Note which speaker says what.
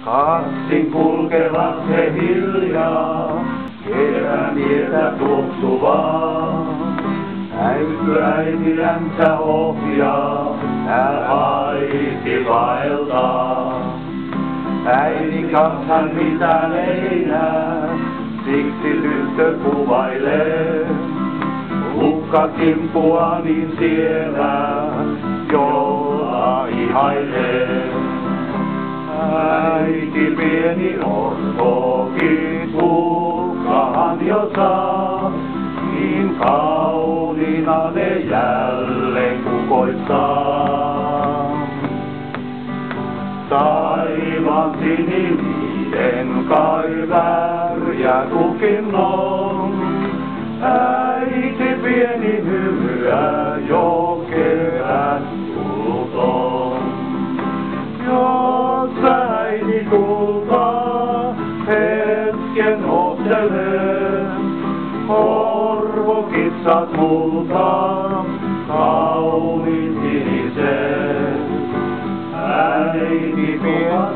Speaker 1: Kaksin kulkevat he hiljaa, kerämiestä tuoksuvaa. Äitiänsä ohjaa, tää haiti vaeltaa. Äidin kanssa mitään ei näe, siksi tyttö kuvailee. Lukka kimppua niin siellä, jolla ihailee. Äiti pieni orpokin lukkahan jo saa, niin kauniina ne jälleen kukoistaa. Taivaan sininen kai väriä kukin on, äiti pieni hymyä jo kevät tullut on. Jos äiti kultaa hetken ottelee, orvokitsat multaa kauniin siniseen. Äiti pian